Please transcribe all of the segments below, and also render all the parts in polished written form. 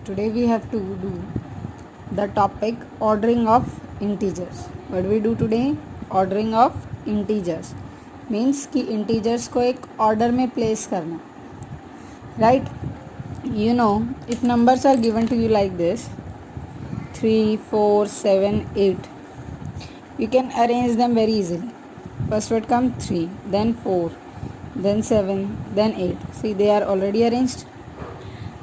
Today we have to do the topic ordering of integers. What we do today? Ordering of integers means कि integers को एक order में place करना. Right? You know, if numbers are given to you like this 3, 4, 7, 8, you can arrange them very easily. First would come 3, then 4, then 7, then 8. See, they are already arranged.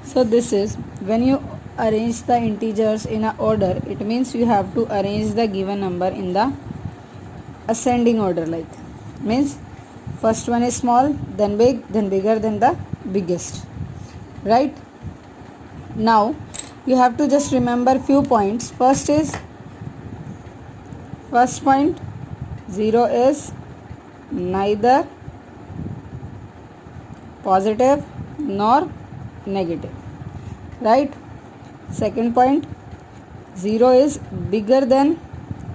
So this is when you arrange the integers in a order, it means you have to arrange the given number in the ascending order, like means first one is small, then big, then bigger than the biggest. Right? Now you have to just remember few points. First point, 0 is neither positive nor negative. Right? Second point, 0 is bigger than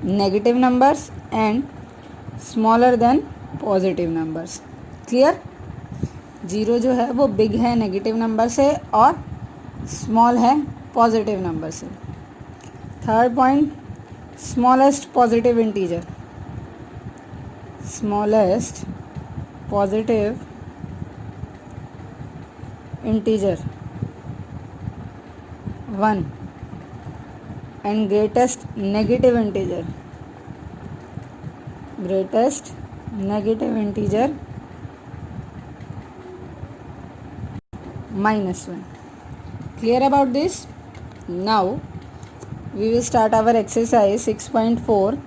negative numbers and smaller than positive numbers. Clear? 0 जो है वो big है negative number से और small है positive number से. Third point, smallest positive integer, smallest positive integer 1 and greatest negative integer -1. Clear about this? Now we will start our exercise 6.4.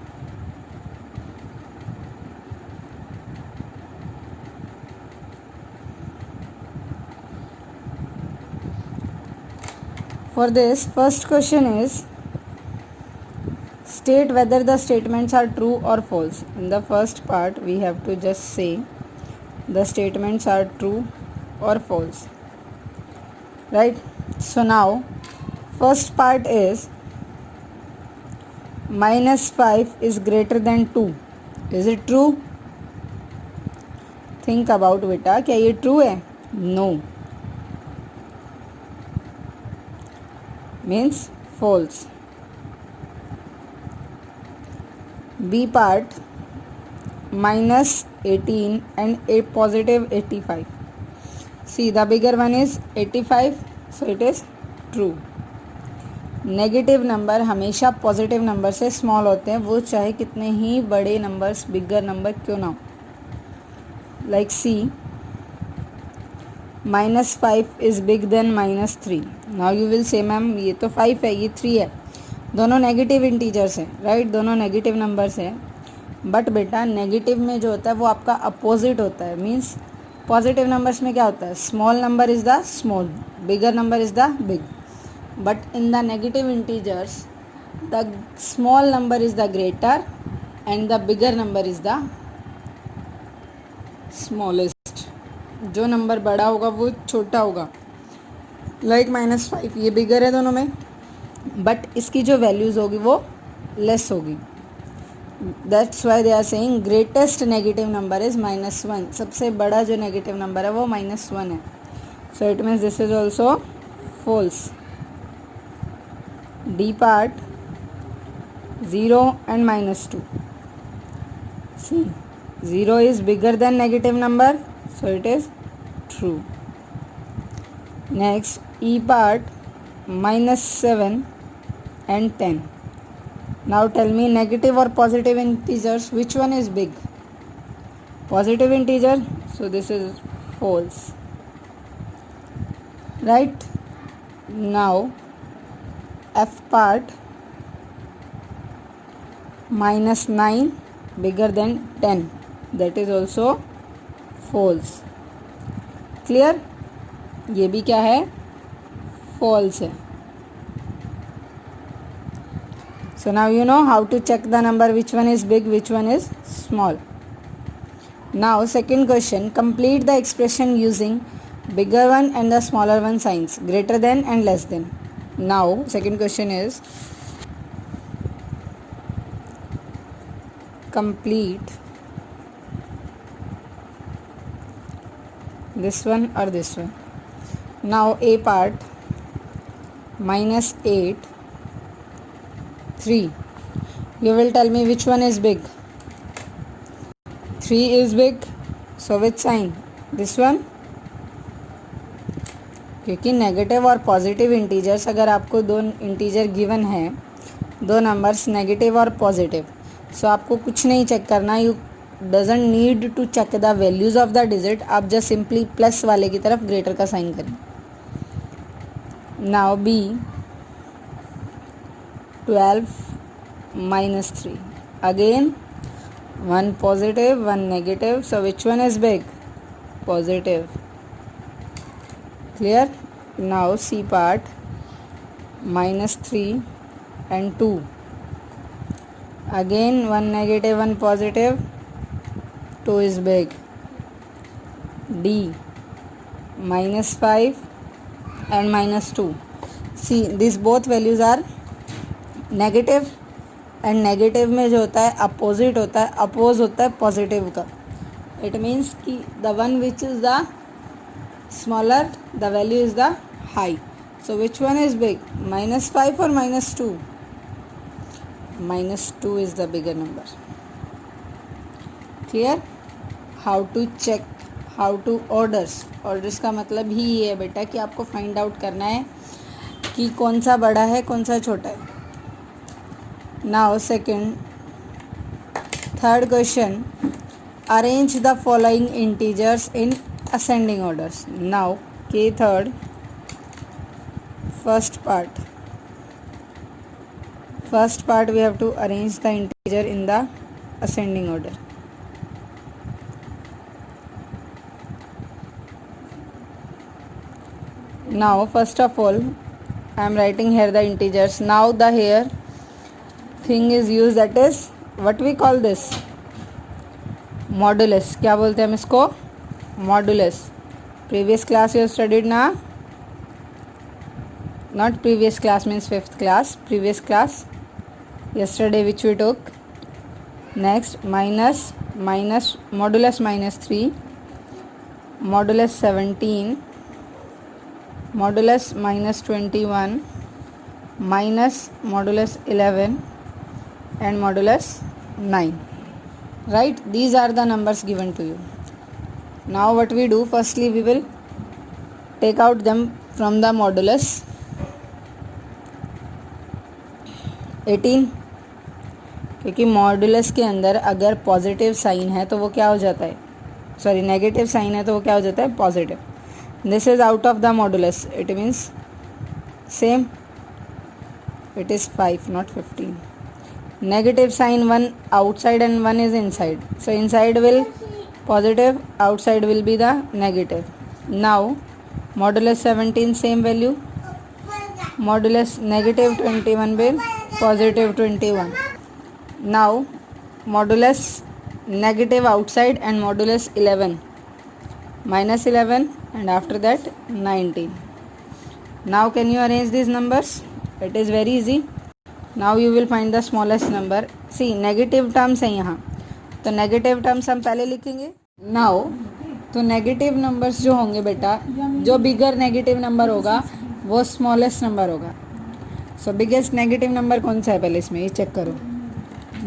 For this, first question is state whether the statements are true or false. In the first part we have to just say the statements are true or false. Right? So now first part is -5 is greater than 2. Is it true? Think about बेटा, क्या ये true है? No. Means false. B part, -18 and a positive 85. See, the bigger one is 85, so it is true. Negative number हमेशा positive number से small होते हैं, वो चाहे कितने ही बड़े नंबर्स बिगर नंबर क्यों ना हो. Like see, -5 is big then -3. Now you will say ma'am ये तो 5 है, ये 3 है, दोनों नेगेटिव इंटीजर्स हैं. राइट? दोनों नेगेटिव नंबर्स हैं. बट बेटा नेगेटिव में जो होता है वो आपका अपोजिट होता है. मीन्स पॉजिटिव नंबर्स में क्या होता है? Small number is the small, bigger number is the big. But in the negative integers the small number is the greater and the bigger number is the smallest. जो number बड़ा होगा वो छोटा होगा. लाइक -5 ये बिगर है दोनों में, बट इसकी जो वैल्यूज़ होगी वो लेस होगी. That's why they are saying greatest negative number is -1. सबसे बड़ा जो नेगेटिव नंबर है वो -1 है. So it means this is also false. D part, 0 and -2. See, 0 is bigger than negative number, so it is true. Next, E part, -7 and 10. Now tell me, negative or positive integers, which one is big? Positive integer, so this is false. Right? Now F part, -9 bigger than 10, that is also false. Clear? ये भी क्या है? false है. So now you know how to check the number, which one is big, which one is small. Now second question, complete the expression using bigger one and the smaller one signs, greater than and less than. Now second question is complete this one or this one. Now A part, minus 8, 3. You will tell me which one is big. 3 is big. So which sign? This one. क्योंकि negative और positive integers, अगर आपको दो integer given है, दो numbers negative और positive, so आपको कुछ नहीं चेक करना. You doesn't need to check the values of the digit. आप जस्ट सिंपली प्लस वाले की तरफ ग्रेटर का साइन करें. Now B 12 minus 3. Again, one positive, one negative. So which one is big? Positive. Clear? Now C part, minus 3 and 2. Again, one negative, one positive. 2 is big. D, minus 5 and minus 2. See, these both values are negative. And negative में जो होता है opposite होता है, oppose होता है positive का. It means कि the one which is the smaller, the value is the high. So which one is big? minus 5 और minus 2? minus 2 is the bigger number. Clear? How to check, how to orders. Orders का मतलब ही ये है बेटा कि आपको find out करना है कि कौन सा बड़ा है, कौन सा छोटा है. Now third question, arrange the following integers in ascending orders. Now K third, first part we have to arrange the integer in the ascending order. Now first of all I am writing here the integers. Now the here thing is used, that is what we call this modulus. क्या बोलते हैं हम इसको? modulus. Previous class you studied ना? Not previous class means 5th class. Previous class yesterday which we took. Next minus modulus minus 3, modulus 17, modulus minus 21, minus modulus 11 and modulus 9. Right? These are the numbers given to you. Now what we do, firstly we will take out them from the modulus. 18, क्योंकि modulus के अंदर अगर positive sign है तो वो क्या हो जाता है, सॉरी नेगेटिव साइन है तो वो क्या हो जाता है? Positive. This is out of the modulus. It means same, it is 5 not 15. Negative sign, one outside and one is inside, so inside will positive, outside will be the negative. Now modulus 17 same value, modulus negative 21 will positive 21. Now modulus negative outside and modulus 11 minus 11 and after that 19. Now can you arrange these numbers? It is very easy. Now you will find the smallest number. See negative terms है यहाँ, तो negative terms हम पहले लिखेंगे. Now तो negative numbers जो होंगे बेटा, जो bigger negative number होगा वो smallest number होगा. So biggest negative number कौन सा है पहले इसमें ये चेक करो.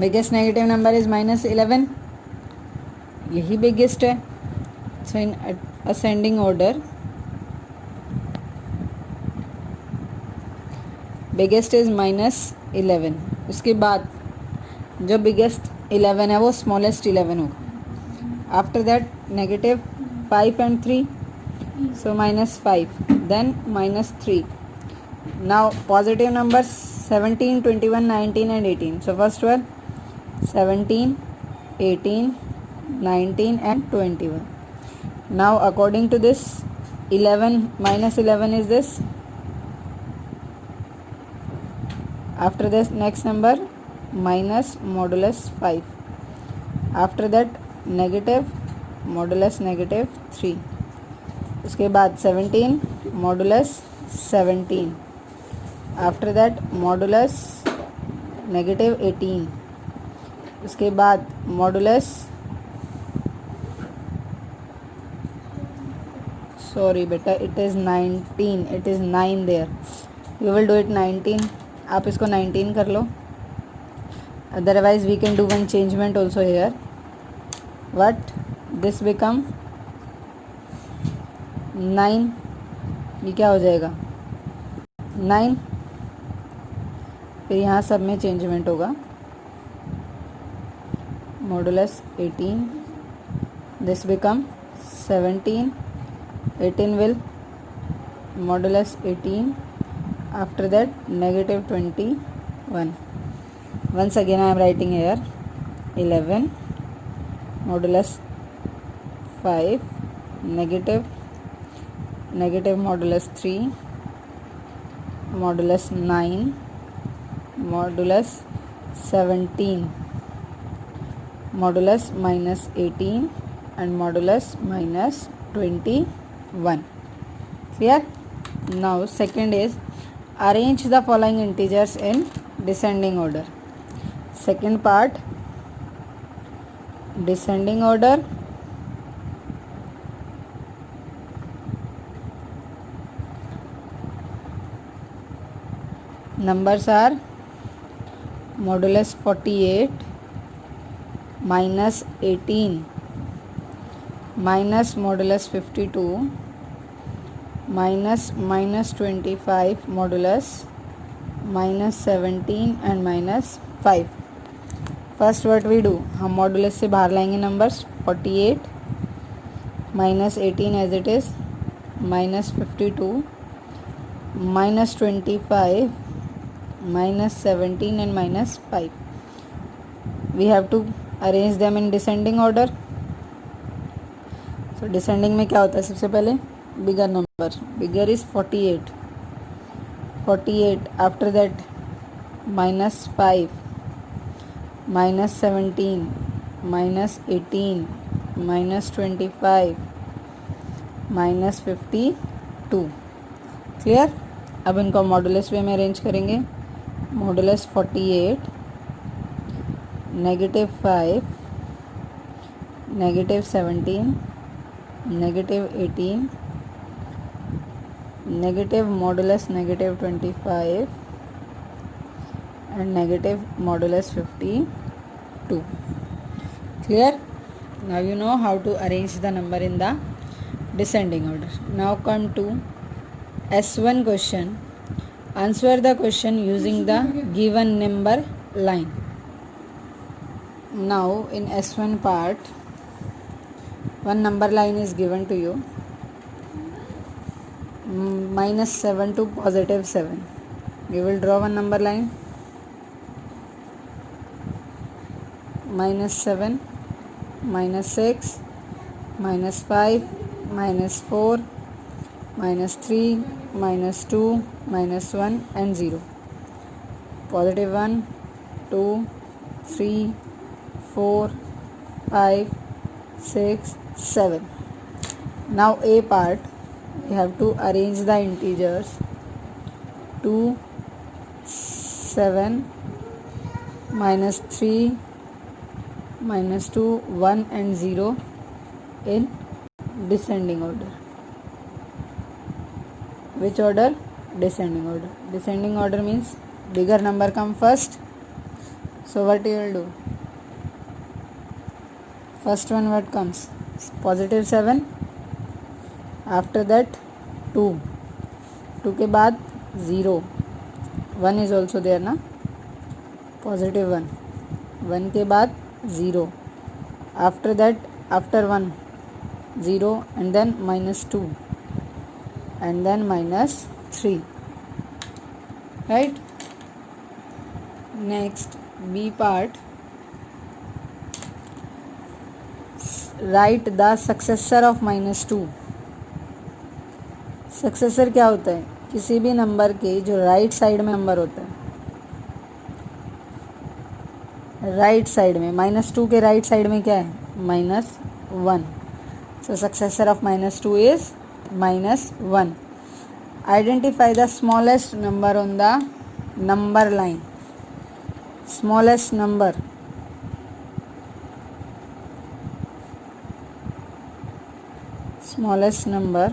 Biggest negative number is minus 11, यही biggest है. So in ascending order biggest is minus 11. उसके बाद जो बिगेस्ट 11 है वो स्मॉलेस्ट 11 होगा. After that negative 5 and 3, so minus 5, then minus 3. Now positive numbers 17, 21, 19 and 18. So first one 17, 18, 19 and 21. Now according to this 11 minus 11 is this. After this next number minus modulus 5. After that negative modulus negative 3. उसके बाद 17 modulus 17. After that modulus negative 18. उसके बाद modulus, sorry beta, it is 19, it is 9 there. You will do it 19. आप इसको 19 कर लो. Otherwise we can do one changement also here. What this become 9. ये क्या हो जाएगा 9. फिर यहाँ सब में चेंजमेंट होगा. Modulus 18. This become 17. 18 will modulus 18. After that negative 21. Once again I am writing here 11 modulus 5 negative modulus 3 modulus 9 modulus 17 modulus minus 18 and modulus minus 21. Clear? Now second is arrange the following integers in descending order. Second part, descending order. Numbers are modulus 48 minus 18 minus modulus 52 minus 25 modulus minus 17 and minus 5. First what we do, हम modulus से बाहर लाएंगे numbers. 48 minus 18 as it is, minus 52 minus 25 minus 17 and minus 5. We have to arrange them in descending order. So descending में क्या होता है, सबसे पहले bigger number. Bigger is 48. After that minus 5 minus 17 minus 18 minus 25 minus 52. Clear? अब इनको modulus वे में arrange करेंगे. Modulus 48 negative 5 negative 17 negative 18 negative modulus negative 25 and negative modulus 52. Clear? Now you know how to arrange the number in the descending order. Now come to S1 question. Answer the question using the given number line. Now in S1 part, one number line is given to you, minus 7 to positive 7. You will draw one number line, minus 7, minus 6, minus 5, minus 4, minus 3, minus 2, minus 1 and 0. Positive 1, 2, 3, 4, 5, 6, 7. Now A part, we have to arrange the integers 2, 7, minus 3, minus 2, 1 and 0 in descending order. Which order? Descending order. Descending order means bigger number come first. So what you will do? First one what comes? Positive 7. After that 2. 2 के बाद 0. 1 is also there ना. Positive 1. 1 के बाद 0. After that, after 1, 0 and then minus 2 and then minus 3. Right? Next B part. Write the successor of minus 2. Successor क्या होता है? किसी भी नंबर के जो राइट साइड में नंबर होता है, राइट साइड में माइनस 2 के राइट साइड में क्या है? Minus 1. So successor of minus 2 is minus 1. Identify the smallest number on the number line. Smallest number. Smallest number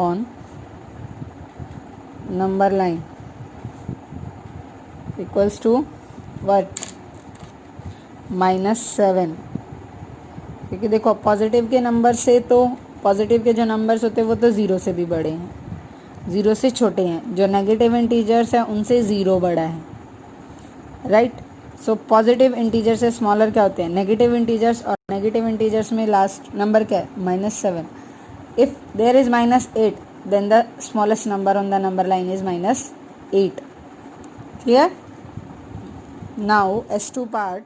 on number line. Equals to what, -7, क्योंकि देखो positive के number से तो पॉजिटिव के जो नंबर्स होते हैं वो तो ज़ीरो से भी बड़े हैं, ज़ीरो से छोटे हैं, जो नेगेटिव इंटीजर्स हैं उनसे ज़ीरो बड़ा है, राइट। सो पॉजिटिव इंटीजर से स्मॉलर क्या होते हैं, नेगेटिव इंटीजर्स, और नेगेटिव इंटीजर्स में लास्ट नंबर क्या है, -7. If there is -8 then the smallest number on the number line is -8. Clear? Now S2 part.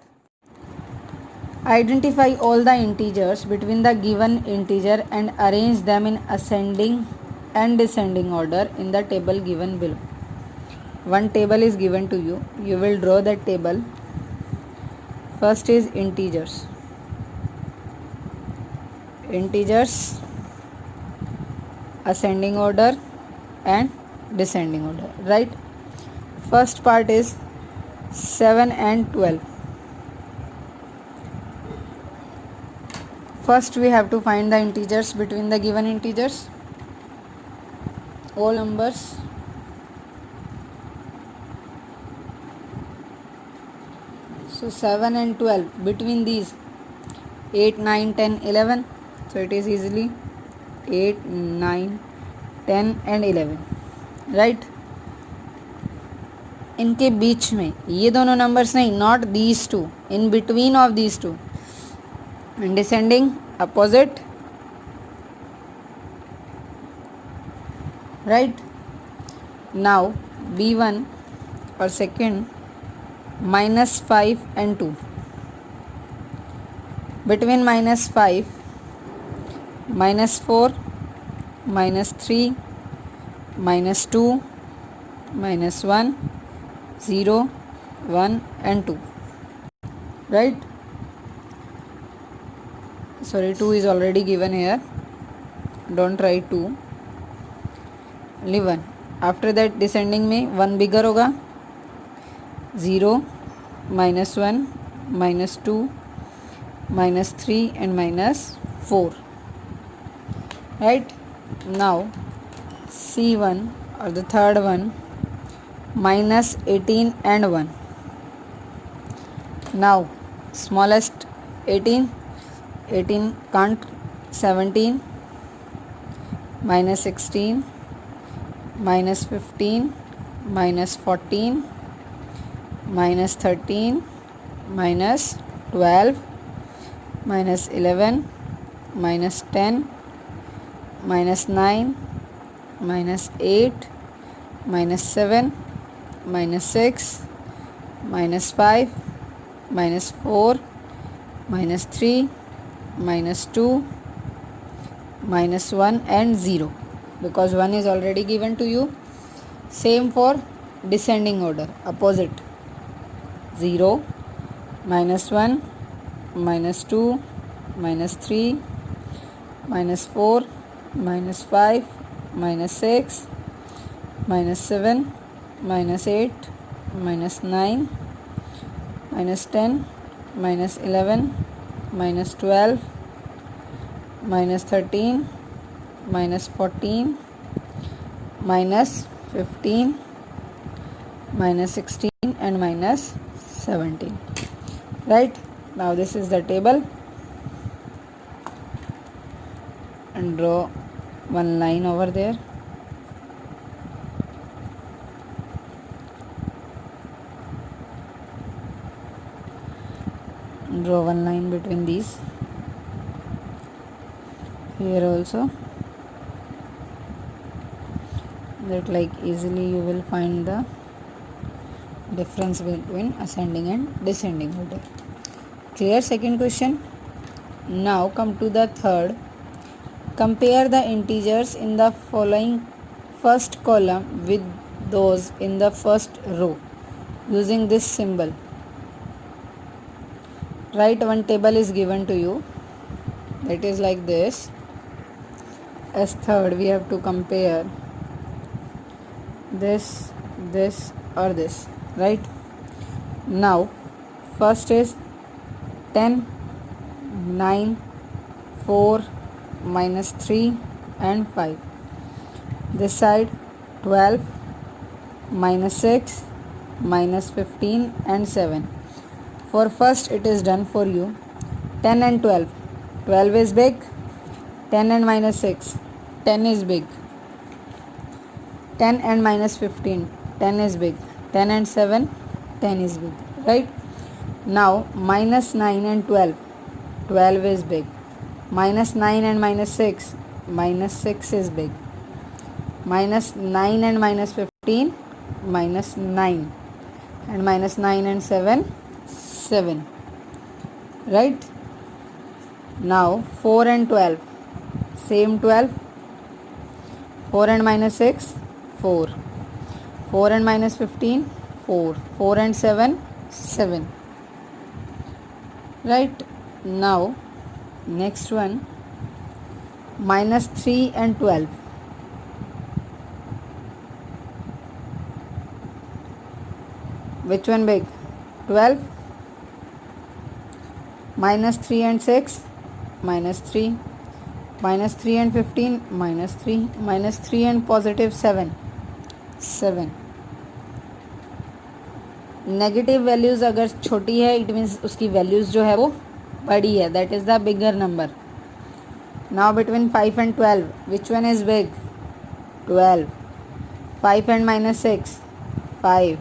Identify all the integers between the given integer and arrange them in ascending and descending order in the table given below. One table is given to you. You will draw that table. First is integers. Integers, ascending order and descending order, right? First part is 7 and 12. First we have to find the integers between the given integers, all numbers. So 7 and 12, between these 8, 9, 10, 11. So it is easily 8, 9, 10 and 11, right? इनके बीच में ये दोनों numbers नहीं, not these two, in between of these two, and descending opposite, right? Now B1 or second, -5 and 2. Between -5, -4, -3, -2, -1, 0, 1 and 2, right? Sorry, 2 is already given here, don't write 2, only 1. After that descending में 1 bigger होगा, 0, -1, -2, -3 and -4, right? Now C1 or the third one, -18 and 1. Now smallest 18 can't, 17, -16, -15, -14, -13, -12, -11, -10, -9, -8, -7, -6, -5, -4, -3, -2, -1 and 0, because 1 is already given to you. Same for descending order, opposite, 0, -1, -2, -3, -4, -5, -6, -7, -8, -9, -10, -11, -12, -13, -14, -15, -16 and -17, right? Now this is the table, and draw one line over there. Draw one line between these, here also, that like easily you will find the difference between ascending and descending order. Clear? Second question. Now come to the third. Compare the integers in the following first column with those in the first row using this symbol. Right, one table is given to you, that is like this. As third we have to compare this, this or this, right? Now first is 10, 9, 4, -3 and 5. This side 12, -6, minus 15 and 7. For first it is done for you. 10 and 12. 12 is big. 10 and minus 6. 10 is big. 10 and minus 15. 10 is big. 10 and 7. 10 is big. Right? Now minus 9 and 12. 12 is big. Minus 9 and minus 6. Minus 6 is big. Minus 9 and minus 15. Minus 9. And minus 9 and 7. 7. Right? Now 4 and 12. Same 12. 4 and minus 6. 4. 4 and minus 15. 4. 4 and 7. 7. Right? Now next one, minus 3 and 12. Which one big? 12. Minus 3 and 6. Minus 3. Minus 3 and 15. Minus 3. Minus 3 and positive 7. 7. Negative values अगर छोटी है it means उसकी values जो है वो बड़ी है, that is the bigger number. Now between 5 and 12 which one is big? 12. 5 and minus 6. 5.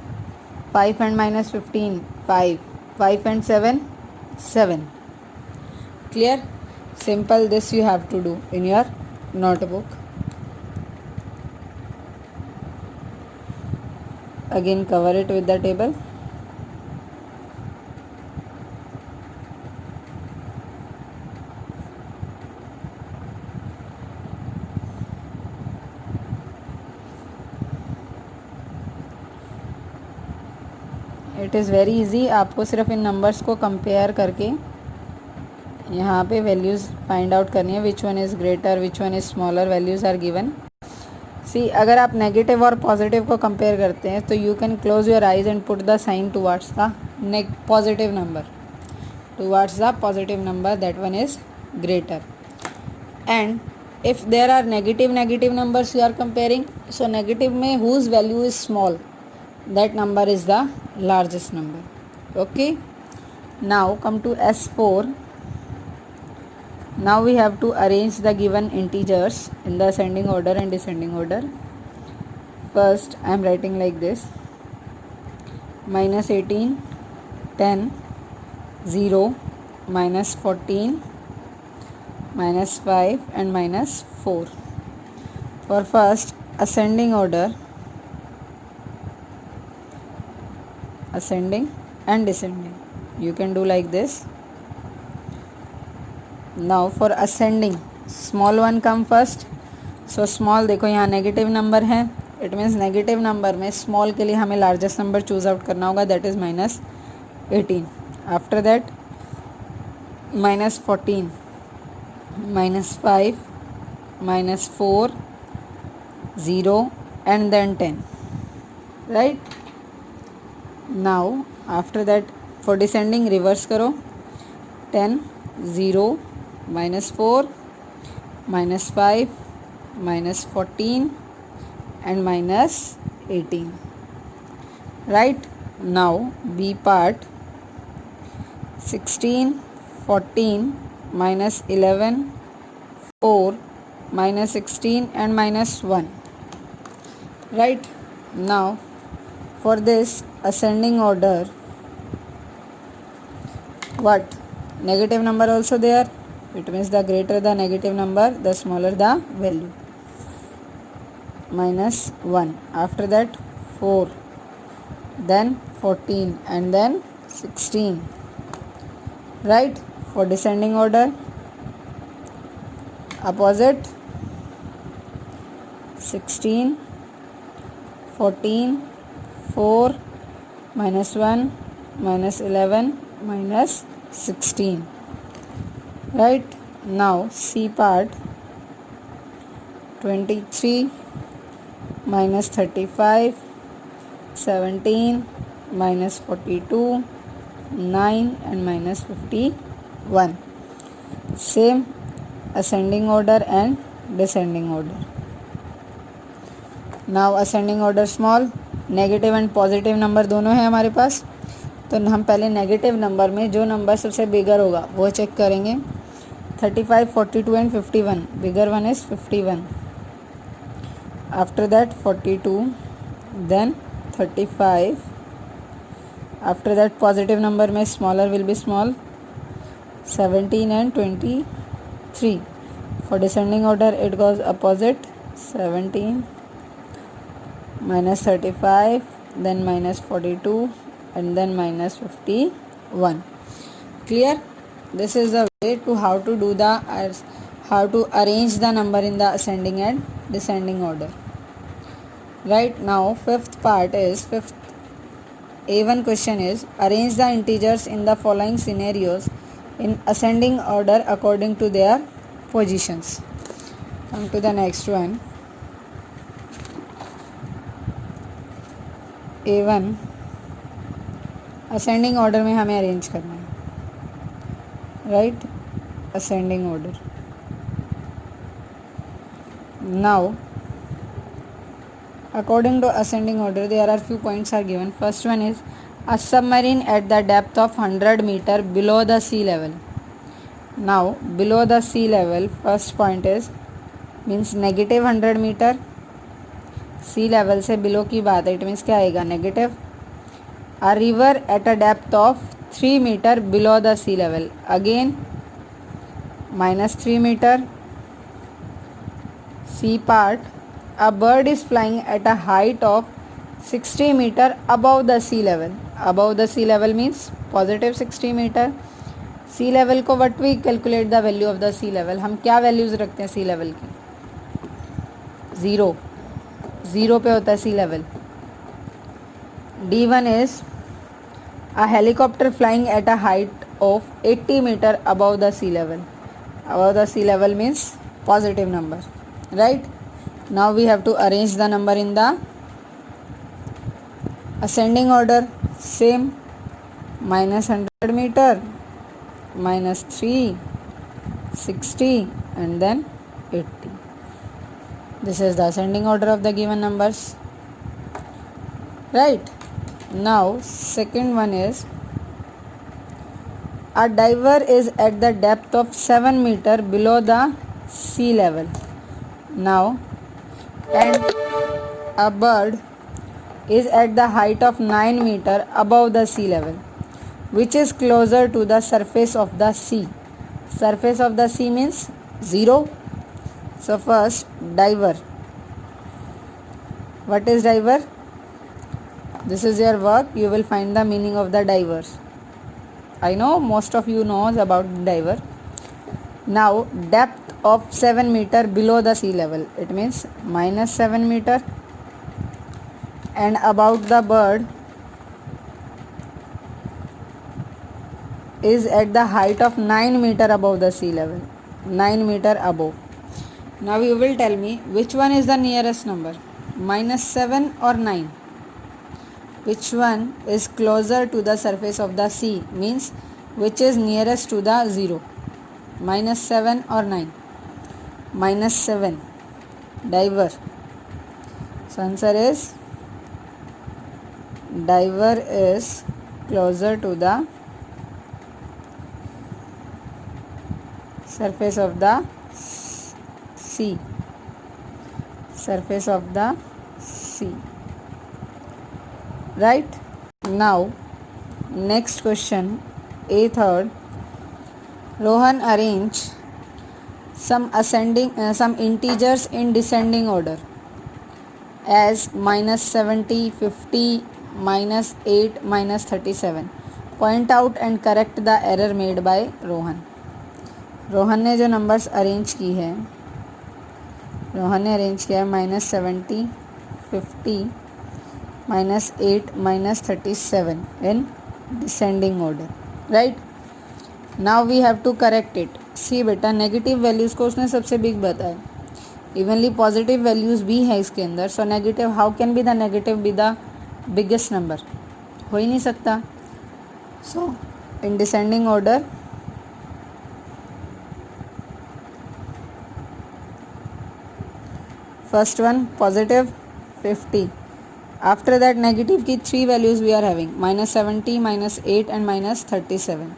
5 and minus 15. 5. 5 and 7. 7. Clear? Simple. This you have to do in your notebook. Again cover it with the table. It is very easy. आपको सिर्फ इन numbers को compare करके यहाँ पे values find out करनी है. Which one is greater, which one is smaller, values are given. See अगर आप नेगेटिव और पॉजिटिव को कंपेयर करते हैं तो you can close your eyes and put the sign towards the positive number, towards the positive number, that one is greater. And if there are negative numbers you are comparing, so negative में whose value is small, that number is the largest number. Okay, now come to S4. Now we have to arrange the given integers in the ascending order and descending order. First I am writing like this: minus 18, 10, 0, minus 14, minus 5 and minus 4. For first ascending order, ascending and descending, you can do like this. Now for ascending, small one come first. So small, देखो यहाँ negative number है, it means negative number में small के लिए हमें largest number choose out करना होगा, that is minus 18. After that minus 14, minus 5, minus 4, 0 and then 10. Right? Now after that for descending reverse करो. 10, 0, minus 4, minus 5, minus 14 and minus 18. Right? Now B part, 16, 14, minus 11, 4, minus 16 and minus 1. Right? Now for this ascending order, what? Negative number also there. It means the greater the negative number, the smaller the value. Minus 1. After that 4, then 14 and then 16. Right? For descending order, opposite, 16, 14, 4, minus 1, minus 11, minus 16. Right? Now C part, 23, minus 35, 17, minus 42, 9 and minus 51. Same ascending order and descending order. Now ascending order small, negative and positive number दोनों है हमारे पास। तो हम पहले negative number में जो number सबसे बिगर होगा वो चेक करेंगे। 35, 42 and 51। Bigger one is 51, after that 42, then 35, after that positive number में smaller will be small 17 and 23. For descending order it goes opposite 17 minus 35, then minus 42 and then minus 51. Clear? This is the way to how to arrange the number in the ascending and descending order. Right now fifth A1 question is arrange the integers in the following scenarios in ascending order according to their positions. Come to the next one. A1 ascending order में हमें arrange करना है, right? Ascending order. Now according to ascending order there are few points are given. First one is a submarine at the depth of 100 meter below the sea level. Now below the sea level, first point is means negative 100 meter. Sea level से below की बात है, it means क्या आएगा? Negative. A river at a depth of 3 metre below the sea level, again -3 metre. C part, a bird is flying at a height of 60 metre above the sea level. Above the sea level means positive 60 metre. Sea level को what we calculate the value of the sea level, हम क्या values रखते हैं सी level की? Zero. Zero पे होता है सी level. D1 is a helicopter flying at a height of 80 meter above the sea level. Above the sea level means positive number, right? Now we have to arrange the number in the ascending order. Same, -100 meter, -3, 60 and then 80. This is the ascending order of the given numbers, right? Now second one is a diver is at the depth of 7 meter below the sea level. Now and a bird is at the height of 9 meter above the sea level, which is closer to the surface of the sea. Surface of the sea means 0. So first diver. What is diver? This is your work. You will find the meaning of the divers. I know most of you knows about diver. Now depth of 7 meter below the sea level. It means -7 meter. And about the bird is at the height of 9 meter above the sea level. 9 meter above. Now you will tell me which one is the nearest number, -7 or 9? Which one is closer to the surface of the sea, means which is nearest to the 0, -7 or 9? -7. Diver. So answer is diver is closer to the surface of the sea. Surface of the sea. Right? Now next question, a third. Rohan arrange some integers in descending order as -70, 50, -8, -37. Point out and correct the error made by Rohan. Rohan ने जो numbers arrange की है, रोहन ने arrange किया है -70, 50, -8, -37 in descending order, right? Now we have to correct it. See बेटा, negative values को उसने सबसे बिग बताया, इवनली पॉजिटिव वैल्यूज़ भी है इसके अंदर. So negative, how can be the negative be the biggest number? हो ही नहीं सकता. So in descending order first one positive 50. After that, negative की 3 values we are having, -70, -8 and -37.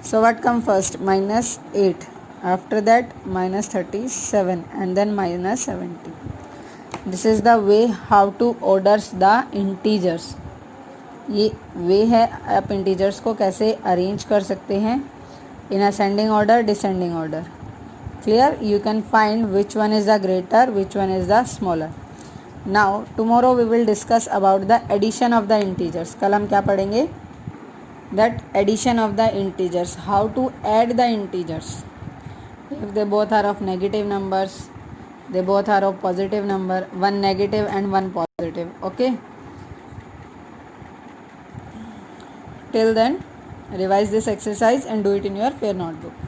So what come first? -8. After that -37 and then -70. This is the way how to orders the integers. ये वे है आप integers को कैसे arrange कर सकते हैं in ascending order, descending order. Clear? You can find which one is the greater, which one is the smaller. Now tomorrow we will discuss about the addition of the integers. कल हम क्या पढ़ेंगे? That addition of the integers, how to add the integers. If they both are of negative numbers, they both are of positive number, one negative and one positive. Okay, till then revise this exercise and do it in your fair notebook.